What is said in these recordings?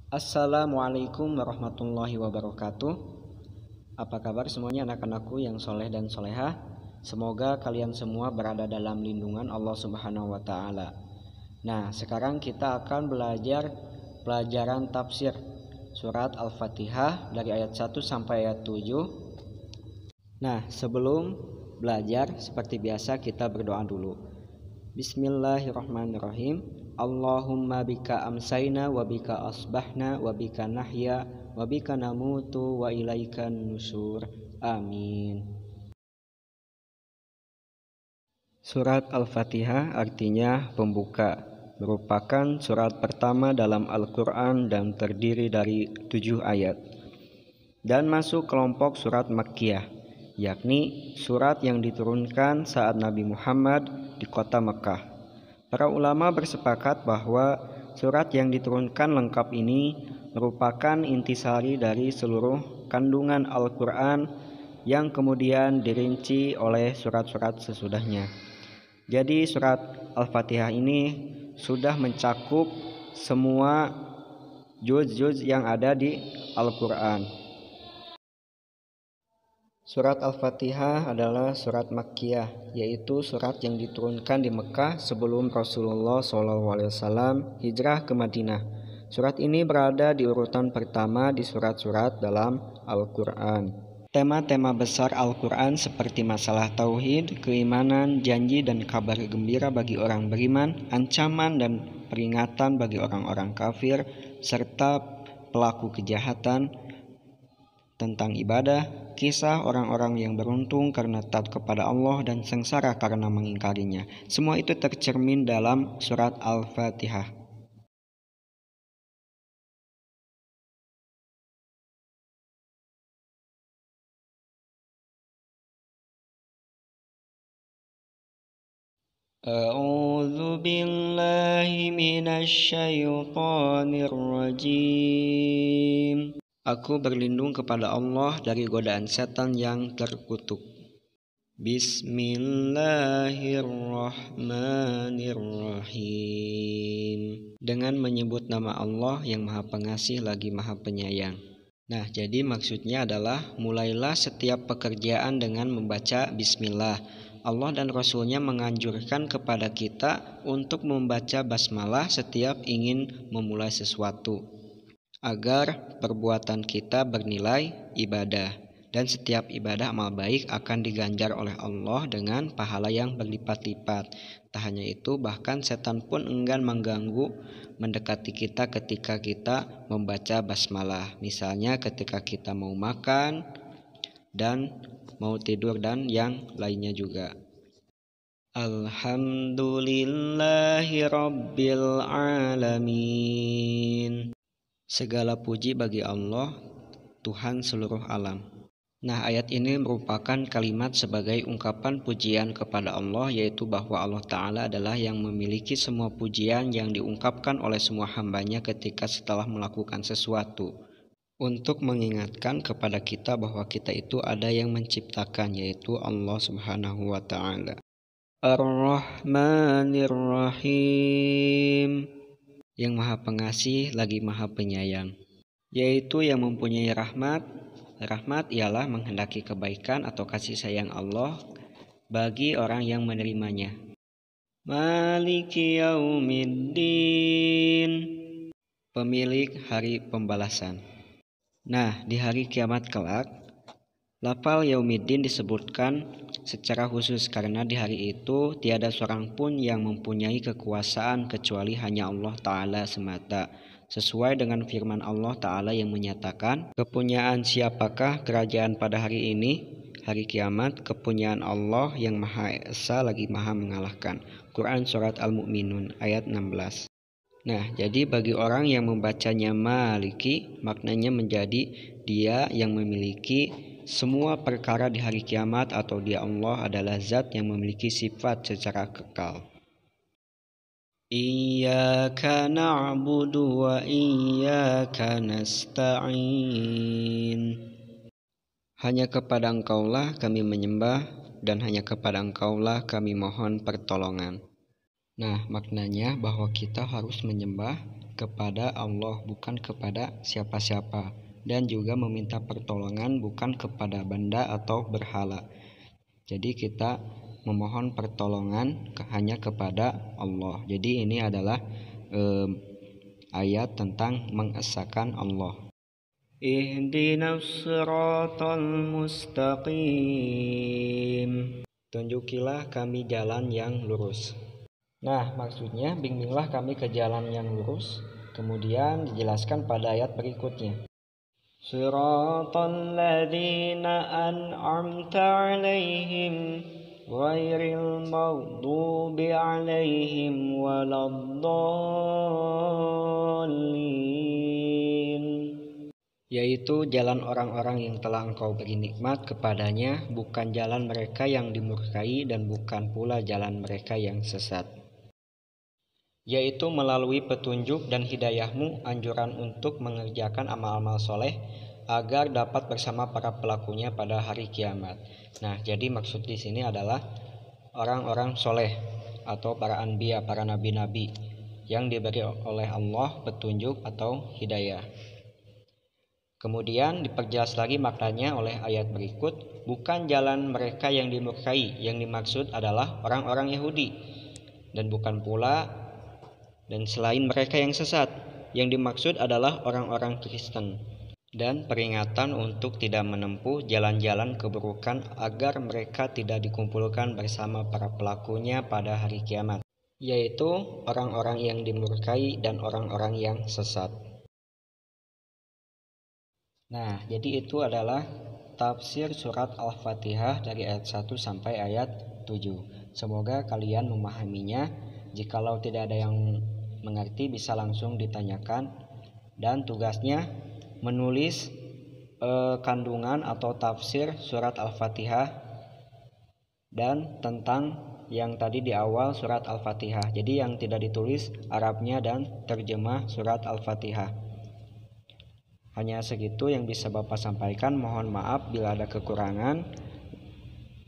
Assalamualaikum warahmatullahi wabarakatuh. Apa kabar semuanya anak-anakku yang soleh dan solehah? Semoga kalian semua berada dalam lindungan Allah Subhanahu wa Ta'ala. Nah, sekarang kita akan belajar pelajaran tafsir surat Al-Fatihah dari ayat 1 sampai ayat 7. Nah, sebelum belajar seperti biasa kita berdoa dulu. Bismillahirrahmanirrahim. Allahumma bika amsayna wa bika asbahna wa bika nahya wa bika namutu wa ilaikan nusur. Amin. Surat Al-Fatihah artinya pembuka, merupakan surat pertama dalam Al-Quran dan terdiri dari 7 ayat dan masuk kelompok surat Makkiyah, yakni surat yang diturunkan saat Nabi Muhammad di kota Mekah. Para ulama bersepakat bahwa surat yang diturunkan lengkap ini merupakan intisari dari seluruh kandungan Al-Quran yang kemudian dirinci oleh surat-surat sesudahnya. Jadi surat Al-Fatihah ini sudah mencakup semua juz-juz yang ada di Al-Quran. Surat Al-Fatihah adalah surat Makkiyah, yaitu surat yang diturunkan di Mekah sebelum Rasulullah SAW hijrah ke Madinah. Surat ini berada di urutan pertama di surat-surat dalam Al-Quran. Tema-tema besar Al-Quran seperti masalah tauhid, keimanan, janji dan kabar gembira bagi orang beriman, ancaman dan peringatan bagi orang-orang kafir, serta pelaku kejahatan, tentang ibadah, kisah orang-orang yang beruntung karena taat kepada Allah dan sengsara karena mengingkarinya. Semua itu tercermin dalam surat Al-Fatihah. A'udzu billahi minasyaitonir rajim. Aku berlindung kepada Allah dari godaan setan yang terkutuk. Bismillahirrahmanirrahim. Dengan menyebut nama Allah yang Maha Pengasih lagi Maha Penyayang. Nah, jadi maksudnya adalah mulailah setiap pekerjaan dengan membaca Bismillah. Allah dan Rasulnya menganjurkan kepada kita untuk membaca basmalah setiap ingin memulai sesuatu, agar perbuatan kita bernilai ibadah, dan setiap ibadah amal baik akan diganjar oleh Allah dengan pahala yang berlipat-lipat. Tak hanya itu, bahkan setan pun enggan mengganggu mendekati kita ketika kita membaca basmalah. Misalnya ketika kita mau makan dan mau tidur dan yang lainnya juga. Alhamdulillahi rabbil alamin. Segala puji bagi Allah, Tuhan seluruh alam. Nah, ayat ini merupakan kalimat sebagai ungkapan pujian kepada Allah, yaitu bahwa Allah Ta'ala adalah yang memiliki semua pujian yang diungkapkan oleh semua hambanya ketika setelah melakukan sesuatu, untuk mengingatkan kepada kita bahwa kita itu ada yang menciptakan, yaitu Allah Subhanahu wa Ta'ala. Ar-Rahmanir-Rahim, yang Maha Pengasih lagi Maha Penyayang, yaitu yang mempunyai rahmat. Rahmat ialah menghendaki kebaikan atau kasih sayang Allah bagi orang yang menerimanya. Maliki yaumiddin, pemilik hari pembalasan. Nah, di hari kiamat kelak, lafal yaumiddin disebutkan secara khusus karena di hari itu tiada seorang pun yang mempunyai kekuasaan kecuali hanya Allah Ta'ala semata. Sesuai dengan firman Allah Ta'ala yang menyatakan, kepunyaan siapakah kerajaan pada hari ini? Hari kiamat, kepunyaan Allah yang Maha Esa lagi Maha mengalahkan. Quran Surat Al-Mu'minun ayat 16. Nah, jadi bagi orang yang membacanya Maliki, maknanya menjadi dia yang memiliki semua perkara di hari kiamat, atau dia Allah adalah zat yang memiliki sifat secara kekal. Iyyaka na'budu wa iyyaka nasta'in. Hanya kepada Engkaulah kami menyembah dan hanya kepada Engkaulah kami mohon pertolongan. Nah, maknanya bahwa kita harus menyembah kepada Allah, bukan kepada siapa-siapa, dan juga meminta pertolongan bukan kepada benda atau berhala. Jadi kita memohon pertolongan hanya kepada Allah. Jadi ini adalah ayat tentang mengesahkan Allah. Ihdinas siratal mustaqim. Tunjukilah kami jalan yang lurus. Nah, maksudnya bimbinglah kami ke jalan yang lurus. Kemudian dijelaskan pada ayat berikutnya. Siratal ladzina an'amta 'alaihim ghairil maghdubi 'alaihim waladdallin. Yaitu jalan orang-orang yang telah Engkau beri nikmat kepadanya, bukan jalan mereka yang dimurkai dan bukan pula jalan mereka yang sesat. Yaitu melalui petunjuk dan hidayahmu, anjuran untuk mengerjakan amal-amal soleh agar dapat bersama para pelakunya pada hari kiamat. Nah, jadi maksud di sini adalah orang-orang soleh atau para anbiya, para nabi-nabi yang diberi oleh Allah petunjuk atau hidayah. Kemudian diperjelas lagi maknanya oleh ayat berikut, bukan jalan mereka yang dimurkai, yang dimaksud adalah orang-orang Yahudi, dan bukan pula dan selain mereka yang sesat, yang dimaksud adalah orang-orang Kristen. Dan peringatan untuk tidak menempuh jalan-jalan keburukan agar mereka tidak dikumpulkan bersama para pelakunya pada hari kiamat, yaitu orang-orang yang dimurkai dan orang-orang yang sesat. Nah, jadi itu adalah tafsir surat Al-Fatihah dari ayat 1 sampai ayat 7. Semoga kalian memahaminya. Jikalau tidak ada yang mengerti bisa langsung ditanyakan. Dan tugasnya menulis kandungan atau tafsir surat Al-Fatihah dan tentang yang tadi di awal surat Al-Fatihah. Jadi yang tidak ditulis Arabnya dan terjemah surat Al-Fatihah. Hanya segitu yang bisa Bapak sampaikan. Mohon maaf bila ada kekurangan.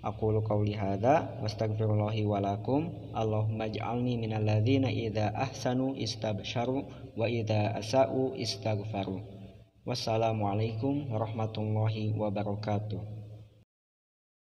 Aqulu qouli hadza wastaghfirullahi wa lakum. Allahumma ij'alni minal ladzina idza ahsanu istabsharu wa idza asa'u istaghfaru. Wassalamualaikum warahmatullahi wabarakatuh.